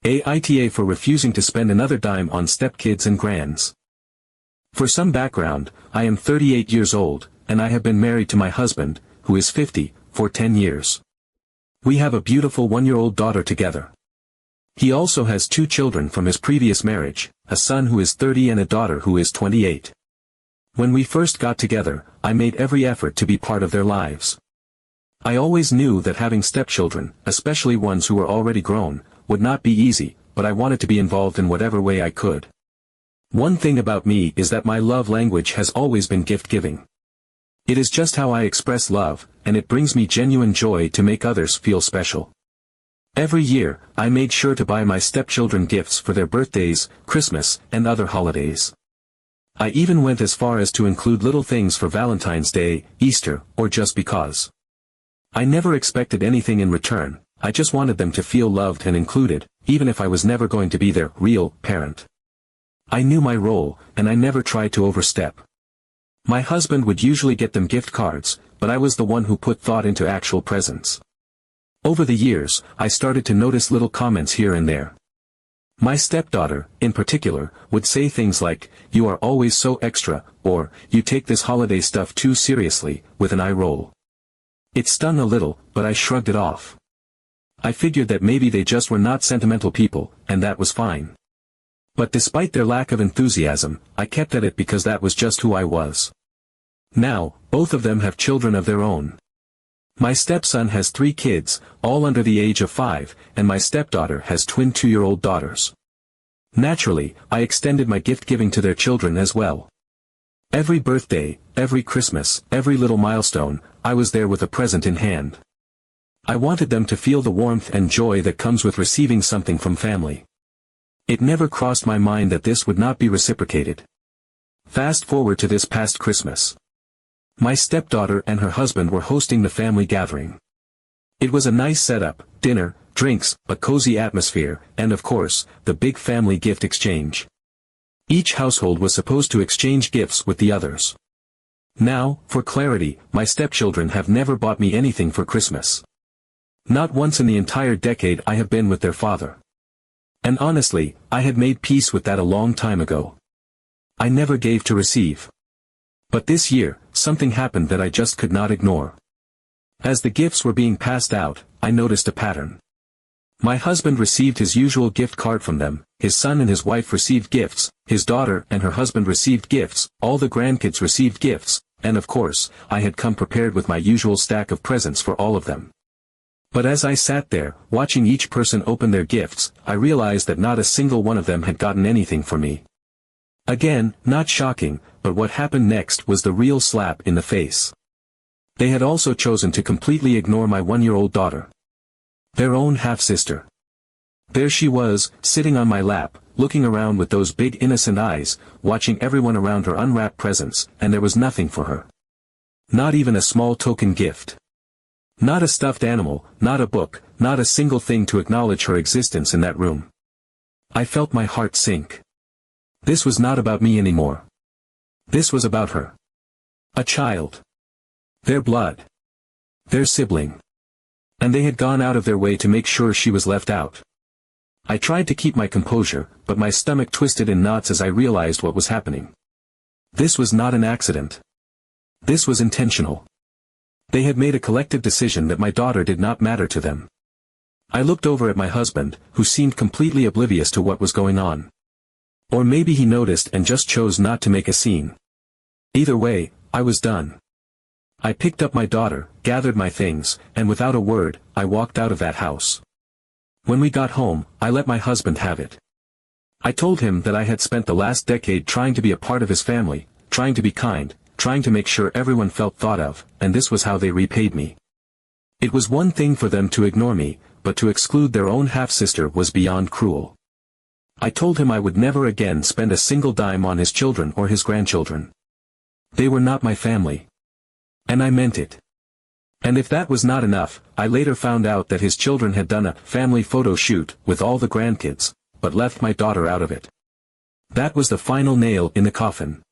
AITA for refusing to spend another dime on stepkids and grands. For some background, I am 38 years old, and I have been married to my husband, who is 50, for 10 years. We have a beautiful 1-year-old daughter together. He also has 2 children from his previous marriage, a son who is 30 and a daughter who is 28. When we first got together, I made every effort to be part of their lives. I always knew that having stepchildren, especially ones who were already grown, would not be easy, but I wanted to be involved in whatever way I could. One thing about me is that my love language has always been gift-giving. It is just how I express love, and it brings me genuine joy to make others feel special. Every year, I made sure to buy my stepchildren gifts for their birthdays, Christmas, and other holidays. I even went as far as to include little things for Valentine's Day, Easter, or just because. I never expected anything in return, I just wanted them to feel loved and included, even if I was never going to be their real parent. I knew my role, and I never tried to overstep. My husband would usually get them gift cards, but I was the one who put thought into actual presents. Over the years, I started to notice little comments here and there. My stepdaughter, in particular, would say things like, "You are always so extra," or, "You take this holiday stuff too seriously," with an eye roll. It stung a little, but I shrugged it off. I figured that maybe they just were not sentimental people, and that was fine. But despite their lack of enthusiasm, I kept at it because that was just who I was. Now, both of them have children of their own. My stepson has 3 kids, all under the age of 5, and my stepdaughter has twin 2-year-old daughters. Naturally, I extended my gift-giving to their children as well. Every birthday, every Christmas, every little milestone, I was there with a present in hand. I wanted them to feel the warmth and joy that comes with receiving something from family. It never crossed my mind that this would not be reciprocated. Fast forward to this past Christmas. My stepdaughter and her husband were hosting the family gathering. It was a nice setup, dinner, drinks, a cozy atmosphere, and of course, the big family gift exchange. Each household was supposed to exchange gifts with the others. Now, for clarity, my stepchildren have never bought me anything for Christmas. Not once in the entire decade I have been with their father. And honestly, I had made peace with that a long time ago. I never gave to receive. But this year, something happened that I just could not ignore. As the gifts were being passed out, I noticed a pattern. My husband received his usual gift card from them, his son and his wife received gifts, his daughter and her husband received gifts, all the grandkids received gifts, and of course, I had come prepared with my usual stack of presents for all of them. But as I sat there, watching each person open their gifts, I realized that not a single one of them had gotten anything for me. Again, not shocking, but what happened next was the real slap in the face. They had also chosen to completely ignore my 1-year-old daughter. Their own half-sister. There she was, sitting on my lap, looking around with those big innocent eyes, watching everyone around her unwrap presents, and there was nothing for her. Not even a small token gift. Not a stuffed animal, not a book, not a single thing to acknowledge her existence in that room. I felt my heart sink. This was not about me anymore. This was about her. A child. Their blood. Their sibling. And they had gone out of their way to make sure she was left out. I tried to keep my composure, but my stomach twisted in knots as I realized what was happening. This was not an accident. This was intentional. They had made a collective decision that my daughter did not matter to them. I looked over at my husband, who seemed completely oblivious to what was going on. Or maybe he noticed and just chose not to make a scene. Either way, I was done. I picked up my daughter, gathered my things, and without a word, I walked out of that house. When we got home, I let my husband have it. I told him that I had spent the last decade trying to be a part of his family, trying to be kind, trying to make sure everyone felt thought of, and this was how they repaid me. It was one thing for them to ignore me, but to exclude their own half-sister was beyond cruel. I told him I would never again spend a single dime on his children or his grandchildren. They were not my family. And I meant it. And if that was not enough, I later found out that his children had done a family photo shoot with all the grandkids, but left my daughter out of it. That was the final nail in the coffin.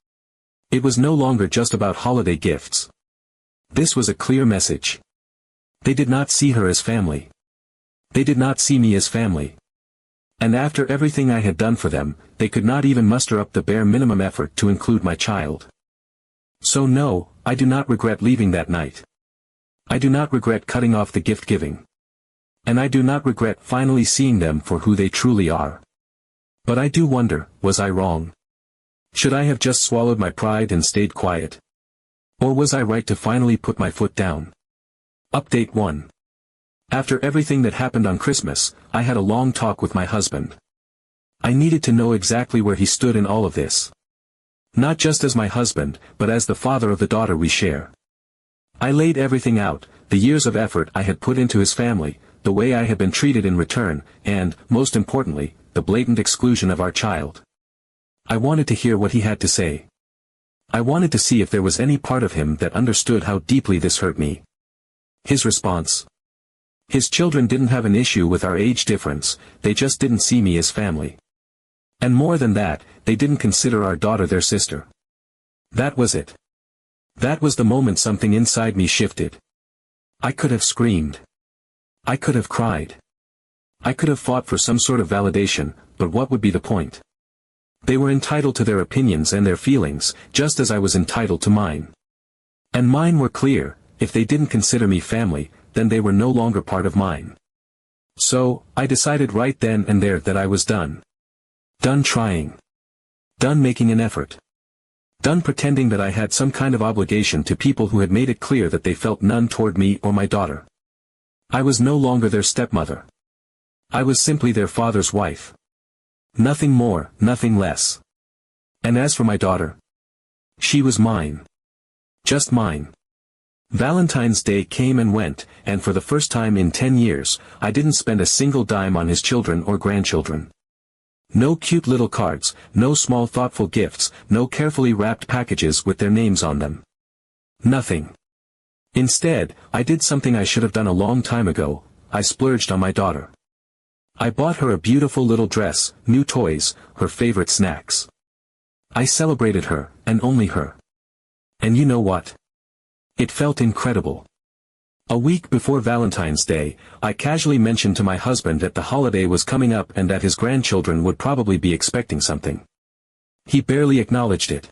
It was no longer just about holiday gifts. This was a clear message. They did not see her as family. They did not see me as family. And after everything I had done for them, they could not even muster up the bare minimum effort to include my child. So no, I do not regret leaving that night. I do not regret cutting off the gift giving. And I do not regret finally seeing them for who they truly are. But I do wonder, was I wrong? Should I have just swallowed my pride and stayed quiet? Or was I right to finally put my foot down? Update 1. After everything that happened on Christmas, I had a long talk with my husband. I needed to know exactly where he stood in all of this. Not just as my husband, but as the father of the daughter we share. I laid everything out, the years of effort I had put into his family, the way I had been treated in return, and, most importantly, the blatant exclusion of our child. I wanted to hear what he had to say. I wanted to see if there was any part of him that understood how deeply this hurt me. His response. His children didn't have an issue with our age difference, they just didn't see me as family. And more than that, they didn't consider our daughter their sister. That was it. That was the moment something inside me shifted. I could have screamed. I could have cried. I could have fought for some sort of validation, but what would be the point? They were entitled to their opinions and their feelings, just as I was entitled to mine. And mine were clear, if they didn't consider me family, then they were no longer part of mine. So, I decided right then and there that I was done. Done trying. Done making an effort. Done pretending that I had some kind of obligation to people who had made it clear that they felt none toward me or my daughter. I was no longer their stepmother. I was simply their father's wife. Nothing more, nothing less. And as for my daughter, she was mine. Just mine. Valentine's Day came and went, and for the first time in 10 years, I didn't spend a single dime on his children or grandchildren. No cute little cards, no small thoughtful gifts, no carefully wrapped packages with their names on them. Nothing. Instead, I did something I should have done a long time ago, I splurged on my daughter. I bought her a beautiful little dress, new toys, her favorite snacks. I celebrated her, and only her. And you know what? It felt incredible. A week before Valentine's Day, I casually mentioned to my husband that the holiday was coming up and that his grandchildren would probably be expecting something. He barely acknowledged it.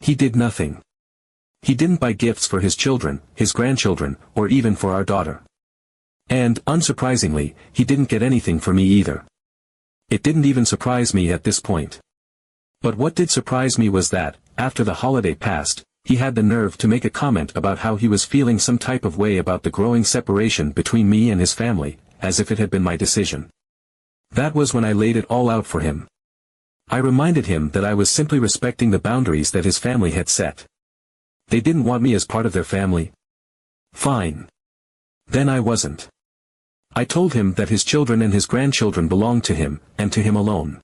He did nothing. He didn't buy gifts for his children, his grandchildren, or even for our daughter. And, unsurprisingly, he didn't get anything for me either. It didn't even surprise me at this point. But what did surprise me was that, after the holiday passed, he had the nerve to make a comment about how he was feeling some type of way about the growing separation between me and his family, as if it had been my decision. That was when I laid it all out for him. I reminded him that I was simply respecting the boundaries that his family had set. They didn't want me as part of their family. Fine. Then I wasn't. I told him that his children and his grandchildren belonged to him, and to him alone.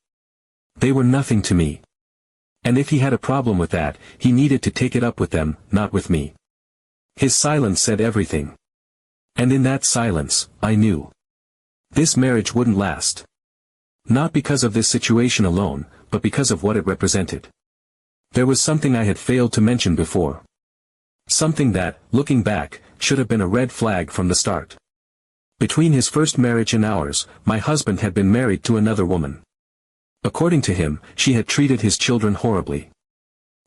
They were nothing to me. And if he had a problem with that, he needed to take it up with them, not with me. His silence said everything. And in that silence, I knew. This marriage wouldn't last. Not because of this situation alone, but because of what it represented. There was something I had failed to mention before. Something that, looking back, should have been a red flag from the start. Between his first marriage and ours, my husband had been married to another woman. According to him, she had treated his children horribly.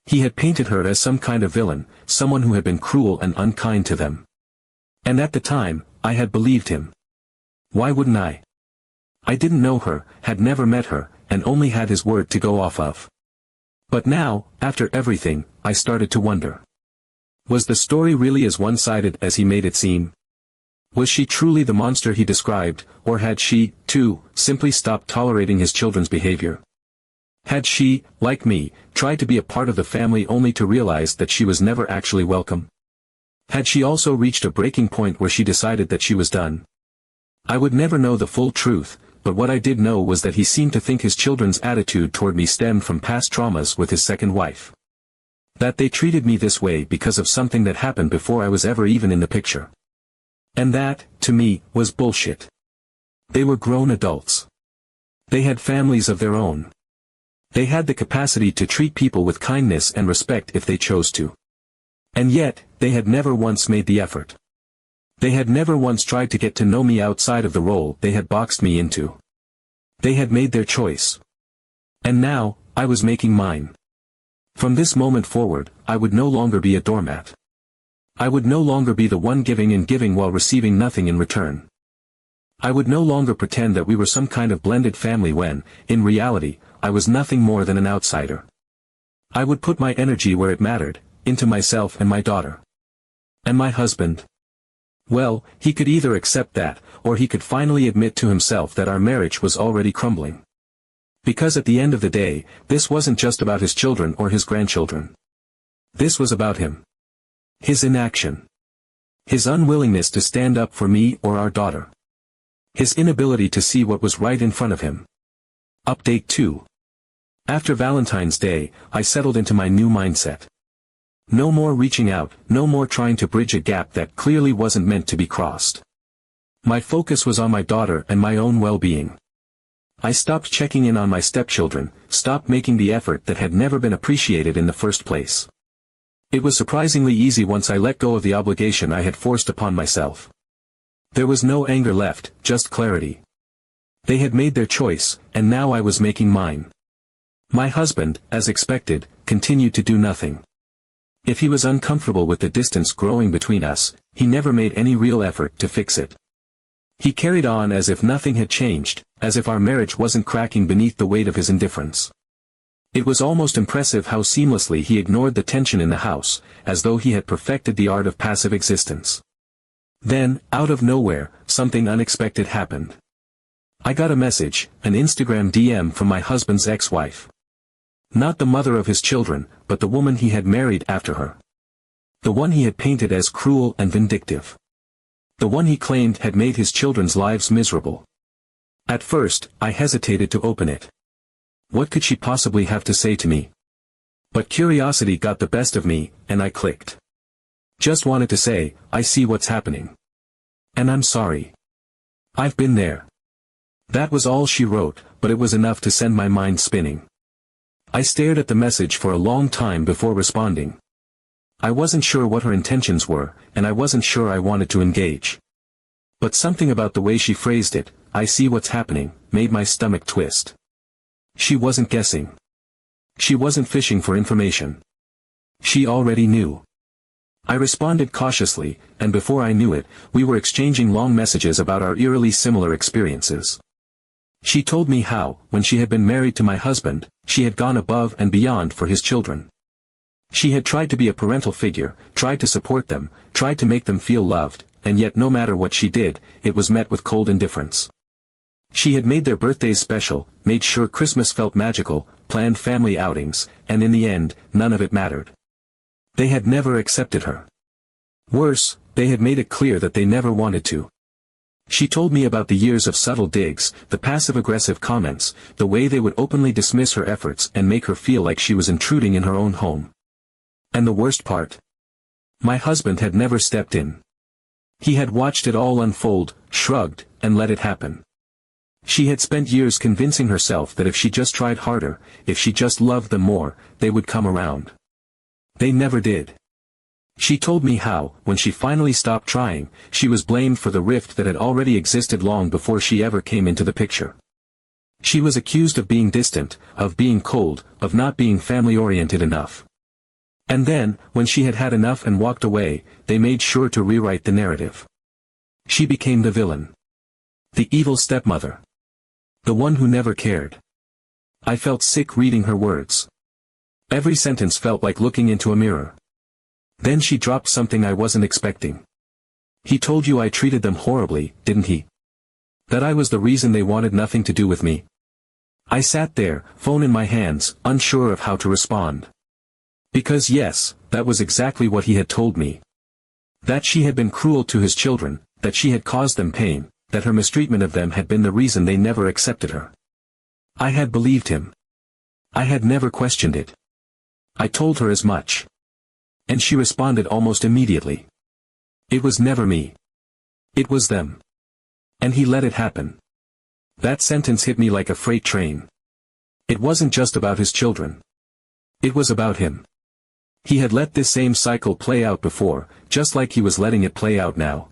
He had painted her as some kind of villain, someone who had been cruel and unkind to them. And at the time, I had believed him. Why wouldn't I? I didn't know her, had never met her, and only had his word to go off of. But now, after everything, I started to wonder. Was the story really as one-sided as he made it seem? Was she truly the monster he described, or had she, too, simply stopped tolerating his children's behavior? Had she, like me, tried to be a part of the family only to realize that she was never actually welcome? Had she also reached a breaking point where she decided that she was done? I would never know the full truth, but what I did know was that he seemed to think his children's attitude toward me stemmed from past traumas with his second wife. That they treated me this way because of something that happened before I was ever even in the picture. And that, to me, was bullshit. They were grown adults. They had families of their own. They had the capacity to treat people with kindness and respect if they chose to. And yet, they had never once made the effort. They had never once tried to get to know me outside of the role they had boxed me into. They had made their choice. And now, I was making mine. From this moment forward, I would no longer be a doormat. I would no longer be the one giving and giving while receiving nothing in return. I would no longer pretend that we were some kind of blended family when, in reality, I was nothing more than an outsider. I would put my energy where it mattered, into myself and my daughter. And my husband? Well, he could either accept that, or he could finally admit to himself that our marriage was already crumbling. Because at the end of the day, this wasn't just about his children or his grandchildren. This was about him. His inaction. His unwillingness to stand up for me or our daughter. His inability to see what was right in front of him. Update 2. After Valentine's Day, I settled into my new mindset. No more reaching out, no more trying to bridge a gap that clearly wasn't meant to be crossed. My focus was on my daughter and my own well-being. I stopped checking in on my stepchildren, stopped making the effort that had never been appreciated in the first place. It was surprisingly easy once I let go of the obligation I had forced upon myself. There was no anger left, just clarity. They had made their choice, and now I was making mine. My husband, as expected, continued to do nothing. If he was uncomfortable with the distance growing between us, he never made any real effort to fix it. He carried on as if nothing had changed, as if our marriage wasn't cracking beneath the weight of his indifference. It was almost impressive how seamlessly he ignored the tension in the house, as though he had perfected the art of passive existence. Then, out of nowhere, something unexpected happened. I got a message, an Instagram DM from my husband's ex-wife. Not the mother of his children, but the woman he had married after her. The one he had painted as cruel and vindictive. The one he claimed had made his children's lives miserable. At first, I hesitated to open it. What could she possibly have to say to me? But curiosity got the best of me, and I clicked. Just wanted to say, I see what's happening. And I'm sorry. I've been there. That was all she wrote, but it was enough to send my mind spinning. I stared at the message for a long time before responding. I wasn't sure what her intentions were, and I wasn't sure I wanted to engage. But something about the way she phrased it, I see what's happening, made my stomach twist. She wasn't guessing. She wasn't fishing for information. She already knew. I responded cautiously, and before I knew it, we were exchanging long messages about our eerily similar experiences. She told me how, when she had been married to my husband, she had gone above and beyond for his children. She had tried to be a parental figure, tried to support them, tried to make them feel loved, and yet no matter what she did, it was met with cold indifference. She had made their birthdays special, made sure Christmas felt magical, planned family outings, and in the end, none of it mattered. They had never accepted her. Worse, they had made it clear that they never wanted to. She told me about the years of subtle digs, the passive-aggressive comments, the way they would openly dismiss her efforts and make her feel like she was intruding in her own home. And the worst part? My husband had never stepped in. He had watched it all unfold, shrugged, and let it happen. She had spent years convincing herself that if she just tried harder, if she just loved them more, they would come around. They never did. She told me how, when she finally stopped trying, she was blamed for the rift that had already existed long before she ever came into the picture. She was accused of being distant, of being cold, of not being family-oriented enough. And then, when she had had enough and walked away, they made sure to rewrite the narrative. She became the villain. The evil stepmother. The one who never cared. I felt sick reading her words. Every sentence felt like looking into a mirror. Then she dropped something I wasn't expecting. He told you I treated them horribly, didn't he? That I was the reason they wanted nothing to do with me. I sat there, phone in my hands, unsure of how to respond. Because yes, that was exactly what he had told me. That she had been cruel to his children, that she had caused them pain, that her mistreatment of them had been the reason they never accepted her. I had believed him. I had never questioned it. I told her as much. And she responded almost immediately. It was never me. It was them. And he let it happen. That sentence hit me like a freight train. It wasn't just about his children. It was about him. He had let this same cycle play out before, just like he was letting it play out now.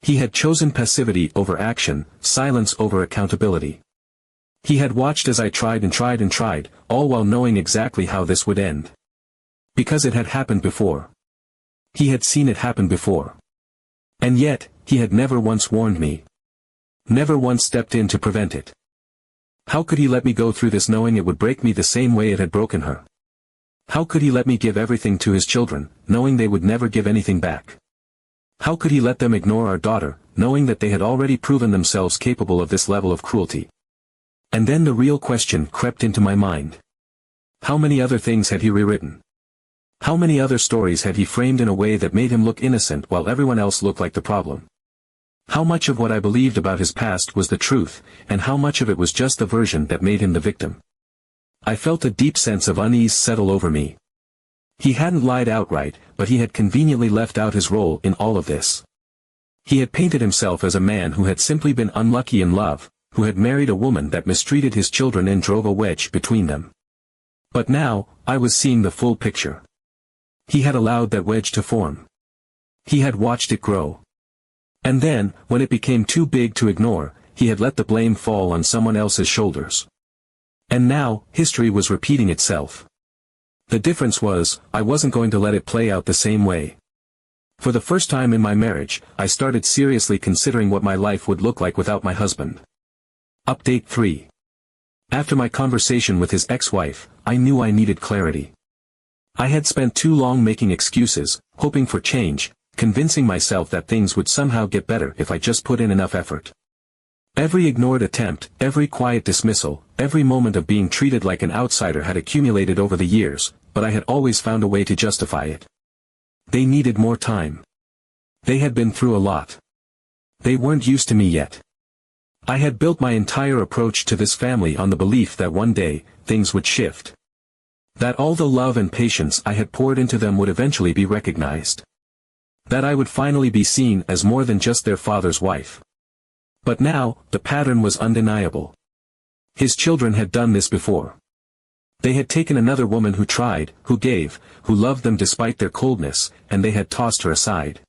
He had chosen passivity over action, silence over accountability. He had watched as I tried and tried and tried, all while knowing exactly how this would end. Because it had happened before. He had seen it happen before. And yet, he had never once warned me. Never once stepped in to prevent it. How could he let me go through this knowing it would break me the same way it had broken her? How could he let me give everything to his children, knowing they would never give anything back? How could he let them ignore our daughter, knowing that they had already proven themselves capable of this level of cruelty? And then the real question crept into my mind. How many other things had he rewritten? How many other stories had he framed in a way that made him look innocent while everyone else looked like the problem? How much of what I believed about his past was the truth, and how much of it was just the version that made him the victim? I felt a deep sense of unease settle over me. He hadn't lied outright, but he had conveniently left out his role in all of this. He had painted himself as a man who had simply been unlucky in love, who had married a woman that mistreated his children and drove a wedge between them. But now, I was seeing the full picture. He had allowed that wedge to form. He had watched it grow. And then, when it became too big to ignore, he had let the blame fall on someone else's shoulders. And now, history was repeating itself. The difference was, I wasn't going to let it play out the same way. For the first time in my marriage, I started seriously considering what my life would look like without my husband. Update 3. After my conversation with his ex-wife, I knew I needed clarity. I had spent too long making excuses, hoping for change, convincing myself that things would somehow get better if I just put in enough effort. Every ignored attempt, every quiet dismissal, every moment of being treated like an outsider had accumulated over the years, but I had always found a way to justify it. They needed more time. They had been through a lot. They weren't used to me yet. I had built my entire approach to this family on the belief that one day, things would shift. That all the love and patience I had poured into them would eventually be recognized. That I would finally be seen as more than just their father's wife. But now, the pattern was undeniable. His children had done this before. They had taken another woman who tried, who gave, who loved them despite their coldness, and they had tossed her aside.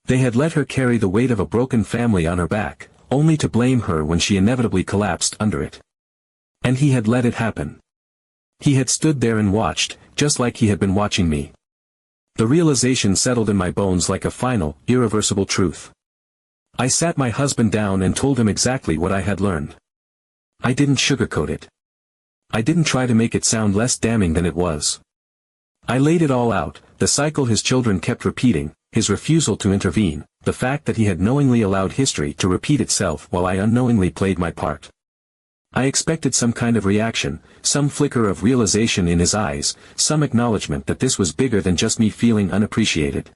They had let her carry the weight of a broken family on her back, only to blame her when she inevitably collapsed under it. And he had let it happen. He had stood there and watched, just like he had been watching me. The realization settled in my bones like a final, irreversible truth. I sat my husband down and told him exactly what I had learned. I didn't sugarcoat it. I didn't try to make it sound less damning than it was. I laid it all out, the cycle his children kept repeating, his refusal to intervene, the fact that he had knowingly allowed history to repeat itself while I unknowingly played my part. I expected some kind of reaction, some flicker of realization in his eyes, some acknowledgement that this was bigger than just me feeling unappreciated.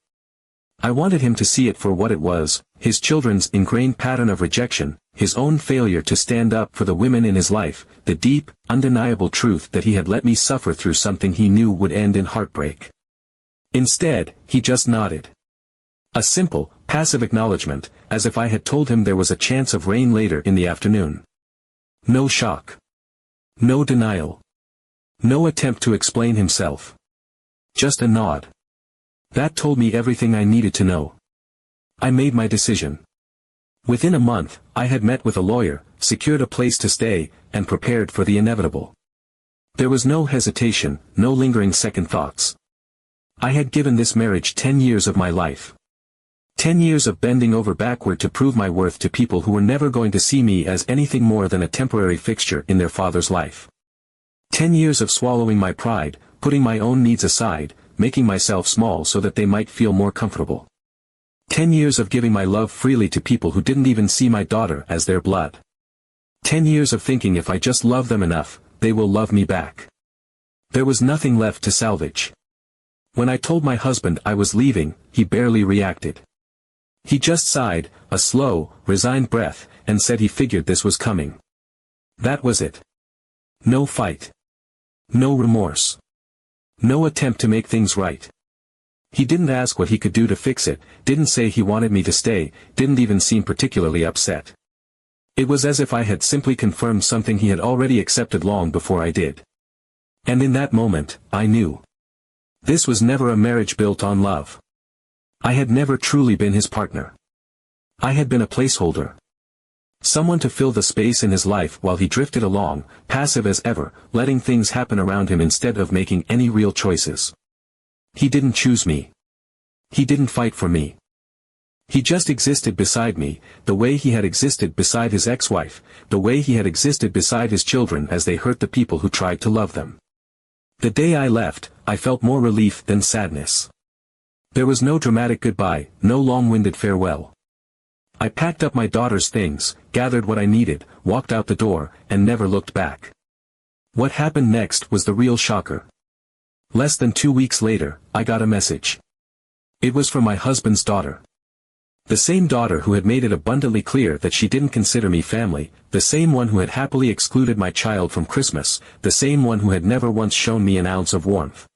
I wanted him to see it for what it was, his children's ingrained pattern of rejection, his own failure to stand up for the women in his life, the deep, undeniable truth that he had let me suffer through something he knew would end in heartbreak. Instead, he just nodded. A simple, passive acknowledgement, as if I had told him there was a chance of rain later in the afternoon. No shock. No denial. No attempt to explain himself. Just a nod. That told me everything I needed to know. I made my decision. Within a month, I had met with a lawyer, secured a place to stay, and prepared for the inevitable. There was no hesitation, no lingering second thoughts. I had given this marriage 10 years of my life. 10 years of bending over backward to prove my worth to people who were never going to see me as anything more than a temporary fixture in their father's life. 10 years of swallowing my pride, putting my own needs aside, making myself small so that they might feel more comfortable. 10 years of giving my love freely to people who didn't even see my daughter as their blood. 10 years of thinking if I just love them enough, they will love me back. There was nothing left to salvage. When I told my husband I was leaving, he barely reacted. He just sighed, a slow, resigned breath, and said he figured this was coming. That was it. No fight. No remorse. No attempt to make things right. He didn't ask what he could do to fix it, didn't say he wanted me to stay, didn't even seem particularly upset. It was as if I had simply confirmed something he had already accepted long before I did. And in that moment, I knew. This was never a marriage built on love. I had never truly been his partner. I had been a placeholder. Someone to fill the space in his life while he drifted along, passive as ever, letting things happen around him instead of making any real choices. He didn't choose me. He didn't fight for me. He just existed beside me, the way he had existed beside his ex-wife, the way he had existed beside his children as they hurt the people who tried to love them. The day I left, I felt more relief than sadness. There was no dramatic goodbye, no long-winded farewell. I packed up my daughter's things, gathered what I needed, walked out the door, and never looked back. What happened next was the real shocker. Less than 2 weeks later, I got a message. It was from my husband's daughter. The same daughter who had made it abundantly clear that she didn't consider me family, the same one who had happily excluded my child from Christmas, the same one who had never once shown me an ounce of warmth.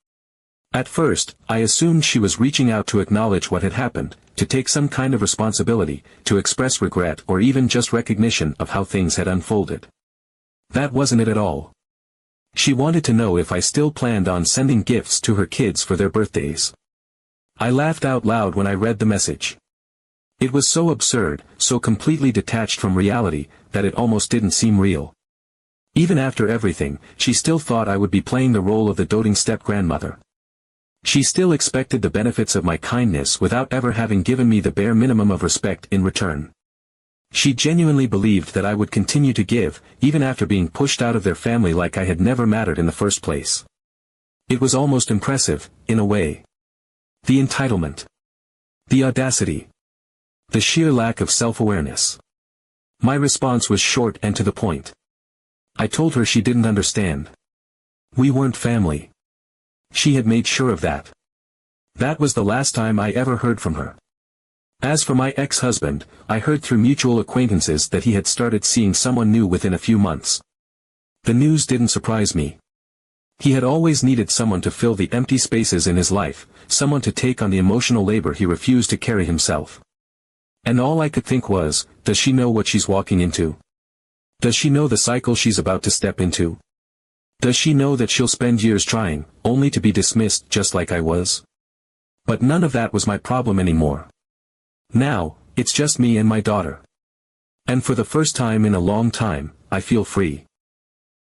At first, I assumed she was reaching out to acknowledge what had happened, to take some kind of responsibility, to express regret or even just recognition of how things had unfolded. That wasn't it at all. She wanted to know if I still planned on sending gifts to her kids for their birthdays. I laughed out loud when I read the message. It was so absurd, so completely detached from reality, that it almost didn't seem real. Even after everything, she still thought I would be playing the role of the doting step-grandmother. She still expected the benefits of my kindness without ever having given me the bare minimum of respect in return. She genuinely believed that I would continue to give, even after being pushed out of their family like I had never mattered in the first place. It was almost impressive, in a way. The entitlement. The audacity. The sheer lack of self-awareness. My response was short and to the point. I told her she didn't understand. We weren't family. She had made sure of that. That was the last time I ever heard from her. As for my ex-husband, I heard through mutual acquaintances that he had started seeing someone new within a few months. The news didn't surprise me. He had always needed someone to fill the empty spaces in his life, someone to take on the emotional labor he refused to carry himself. And all I could think was, does she know what she's walking into? Does she know the cycle she's about to step into? Does she know that she'll spend years trying, only to be dismissed just like I was? But none of that was my problem anymore. Now, it's just me and my daughter. And for the first time in a long time, I feel free.